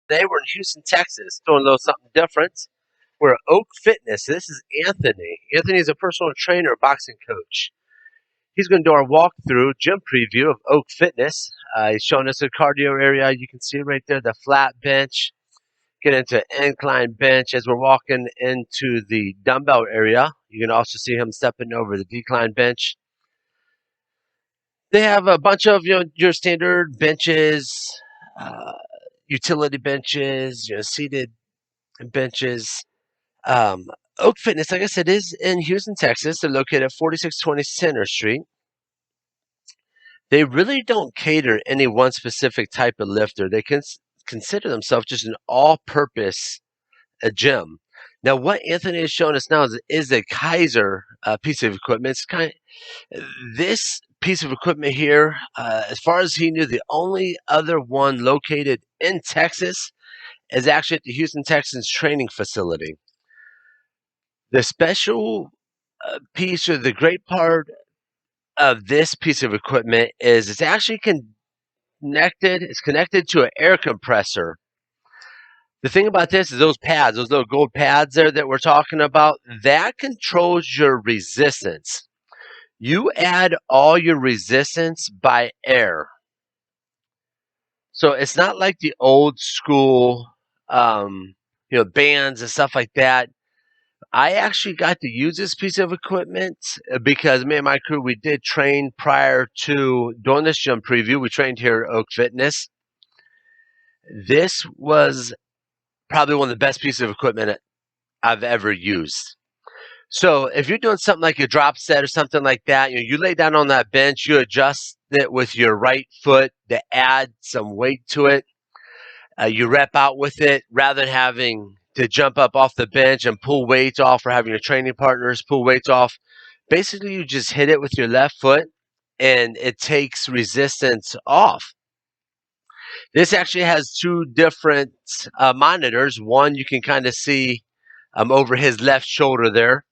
Today we're in Houston, Texas, doing a little something different. We're at Oak Fitness. This is Anthony. Anthony is a personal trainer, boxing coach. He's going to do our walkthrough gym preview of Oak Fitness. He's showing us a cardio area. You can see right there the flat bench. Get into an incline bench as we're walking into the dumbbell area. You can also see him stepping over the decline bench. They have a bunch of your standard benches, uh, utility benches, seated benches. Um, Oak Fitness, like I said, is in Houston, Texas. They're located at 4620 Center Street. They really don't cater any one specific type of lifter. They consider themselves just an all-purpose gym. Now, what Anthony is showing us now is a Kaiser piece of equipment. It's this piece of equipment here, as far as he knew, the only other one located in Texas is actually at the Houston Texans training facility. The special piece, or the great part of this piece of equipment, is it's actually connected. It's connected to an air compressor. The thing about this is those pads, those little gold pads there that we're talking about, that controls your resistance. You add all your resistance by air. So it's not like the old school, bands and stuff like that. I actually got to use this piece of equipment because me and my crew, we did train prior to doing this gym preview. We trained here at Oak Fitness. This was probably one of the best pieces of equipment I've ever used. So if you're doing something like a drop set or something like that, you lay down on that bench, you adjust it with your right foot to add some weight to it. You rep out with it rather than having to jump up off the bench and pull weights off, or having your training partners pull weights off. Basically, you just hit it with your left foot and it takes resistance off. This actually has two different monitors. One you can kind of see over his left shoulder there.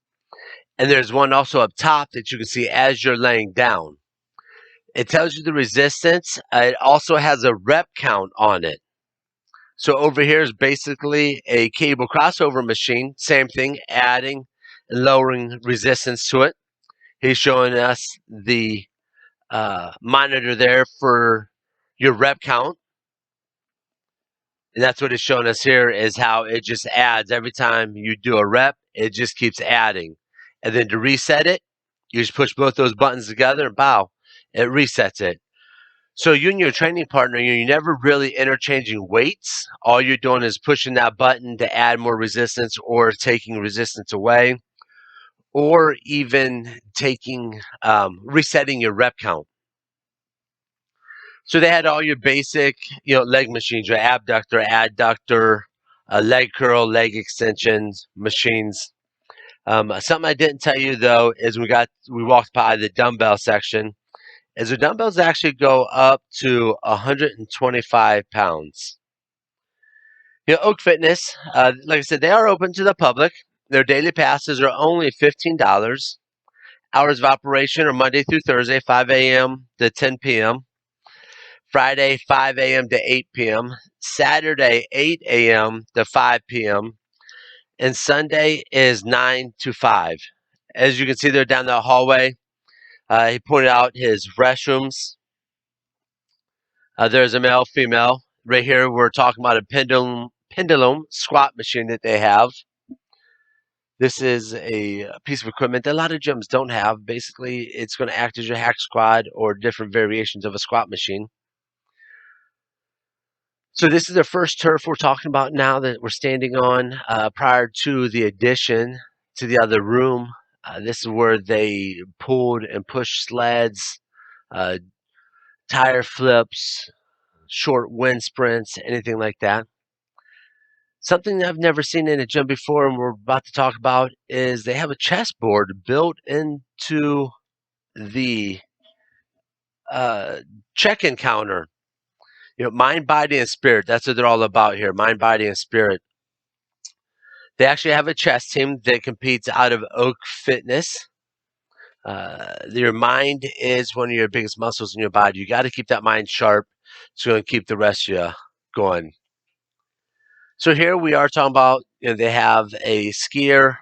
And there's one also up top that you can see as you're laying down. It tells you the resistance. It also has a rep count on it. So over here is basically a cable crossover machine. Same thing, adding and lowering resistance to it. He's showing us the monitor there for your rep count. And that's what it's showing us here, is how it just adds. Every time you do a rep, it just keeps adding. And then to reset it, you just push both those buttons together and bow, it resets it. So you and your training partner, you're never really interchanging weights. All you're doing is pushing that button to add more resistance, or taking resistance away, or even resetting your rep count. So they had all your basic, leg machines, your abductor, adductor, leg curl, leg extensions machines. Something I didn't tell you though is we walked by the dumbbell section. Is the dumbbells actually go up to 125 pounds. Oak Fitness, like I said, they are open to the public. Their daily passes are only $15. Hours of operation are Monday through Thursday, 5 a.m. to 10 p.m. Friday, 5 a.m. to 8 p.m. Saturday, 8 a.m. to 5 p.m. And Sunday is 9 to 5. As you can see there down the hallway, he pointed out his restrooms. There's a male, female. Right here, we're talking about a pendulum squat machine that they have. This is a piece of equipment that a lot of gyms don't have. Basically, it's going to act as your hack squat or different variations of a squat machine. So this is the first turf we're talking about now that we're standing on, prior to the addition to the other room. This is where they pulled and pushed sleds, tire flips, short wind sprints, anything like that. Something I've never seen in a gym before, and we're about to talk about, is they have a chessboard built into the check-in counter. Mind, body, and spirit. That's what they're all about here. Mind, body, and spirit. They actually have a chess team that competes out of Oak Fitness. Your mind is one of your biggest muscles in your body. You got to keep that mind sharp. It's going to keep the rest of you going. So here we are talking about, they have a skier,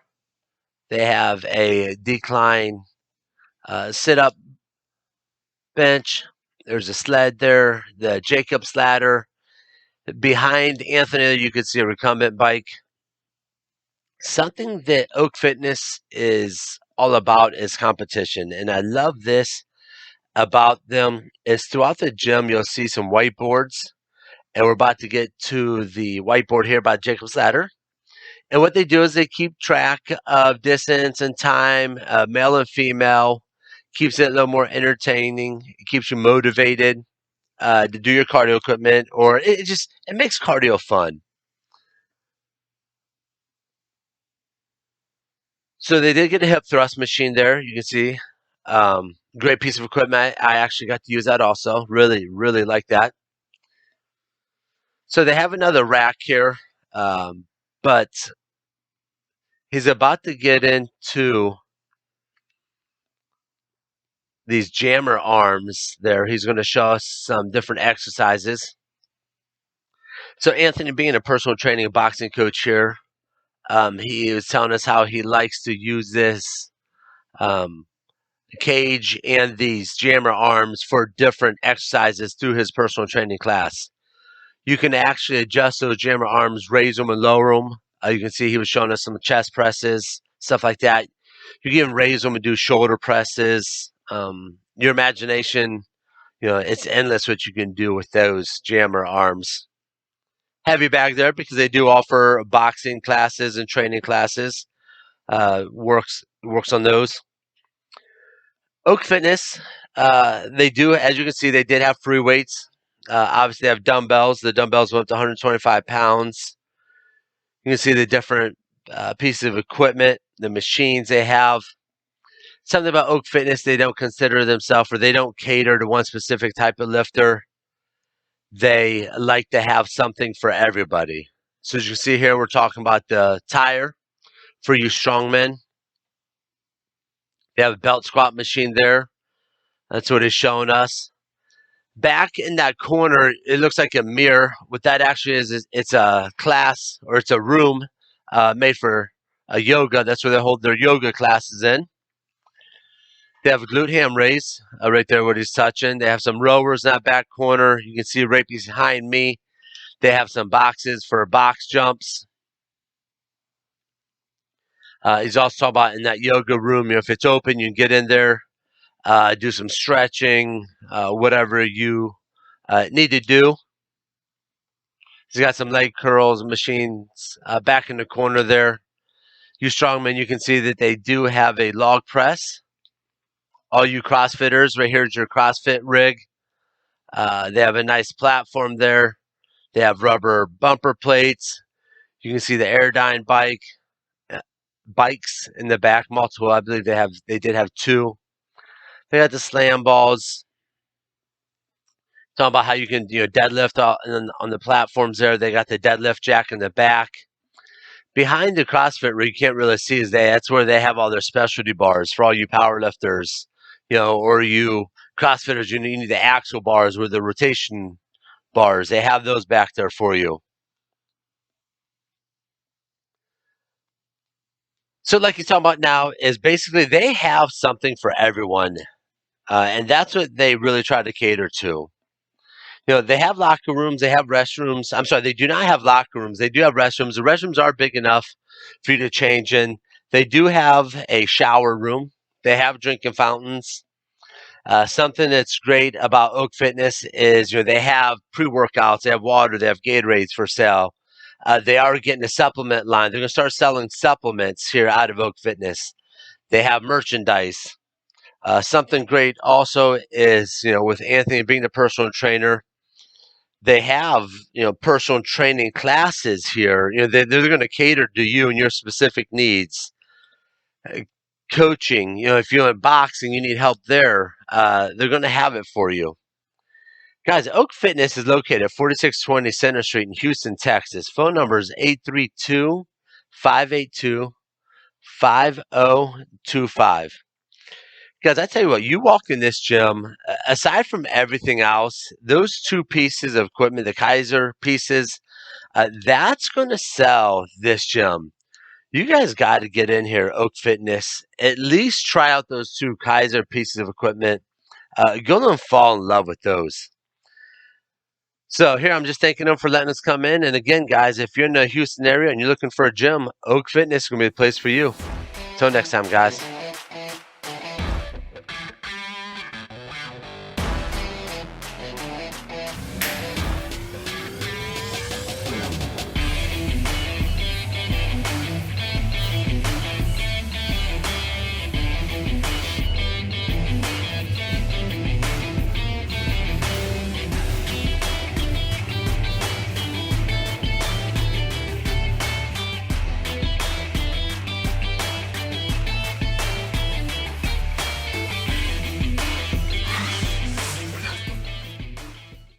they have a decline sit up bench. There's a sled there, the Jacob's ladder. Behind Anthony, you could see a recumbent bike. Something that Oak Fitness is all about is competition. And I love this about them is throughout the gym, you'll see some whiteboards. And we're about to get to the whiteboard here about Jacob's ladder. And what they do is they keep track of distance and time, male and female, keeps it a little more entertaining. It keeps you motivated to do your cardio equipment, or it makes cardio fun. So they did get a hip thrust machine there. You can see, great piece of equipment. I actually got to use that also. Really, really like that. So they have another rack here, but he's about to get into these jammer arms there. He's going to show us some different exercises. So Anthony, being a personal training and boxing coach here, he was telling us how he likes to use this um, cage and these jammer arms for different exercises through his personal training class. You can actually adjust those jammer arms, raise them and lower them. You can see he was showing us some chest presses, stuff like that. You can even raise them and do shoulder presses. Your imagination, it's endless what you can do with those jammer arms. Heavy bag there because they do offer boxing classes and training classes. Works on those. Oak Fitness, they do, as you can see, they did have free weights. Obviously, they have dumbbells. The dumbbells went up to 125 pounds. You can see the different pieces of equipment, the machines they have. Something about Oak Fitness, they don't consider themselves, or they don't cater to one specific type of lifter. They like to have something for everybody. So as you can see here, we're talking about the tire for you strongmen. They have a belt squat machine there. That's what it's showing us. Back in that corner, it looks like a mirror. What that actually is it's a class, or it's a room made for a yoga. That's where they hold their yoga classes in. They have a glute ham raise right there what he's touching. They have some rowers in that back corner. You can see right behind me. They have some boxes for box jumps. He's also talking about in that yoga room, if it's open, you can get in there, do some stretching, whatever you need to do. He's got some leg curls machines back in the corner there. You strongmen, you can see that they do have a log press. All you CrossFitters, right here is your CrossFit rig. They have a nice platform there. They have rubber bumper plates. You can see the Airdyne bikes in the back, multiple. I believe they did have two. They got the slam balls. Talking about how you can deadlift on the platforms there. They got the deadlift jack in the back. Behind the CrossFit rig, you can't really see that's where they have all their specialty bars for all you power lifters, or you CrossFitters. You need the axle bars with the rotation bars. They have those back there for you. So, like you're talking about now, is basically they have something for everyone, and that's what they really try to cater to. They have locker rooms, they have restrooms. I'm sorry, they do not have locker rooms. They do have restrooms. The restrooms are big enough for you to change in. They do have a shower room. They have drinking fountains. Something that's great about Oak Fitness is they have pre-workouts, they have water, they have Gatorades for sale. They are getting a supplement line. They're going to start selling supplements here out of Oak Fitness. They have merchandise. Something great also is, with Anthony being the personal trainer, they have, personal training classes here. They're going to cater to you and your specific needs. Coaching, if you're in boxing, you need help there. They're going to have it for you. Guys, Oak Fitness is located at 4620 Center Street in Houston, Texas. Phone number is 832 582 5025. Guys, I tell you what, you walk in this gym, aside from everything else, those two pieces of equipment, the Kaiser pieces, That's going to sell this gym. You guys got to get in here, Oak Fitness. At least try out those two Kaiser pieces of equipment. You're going to fall in love with those. So here, I'm just thanking them for letting us come in. And again, guys, if you're in the Houston area and you're looking for a gym, Oak Fitness is going to be the place for you. Until next time, guys.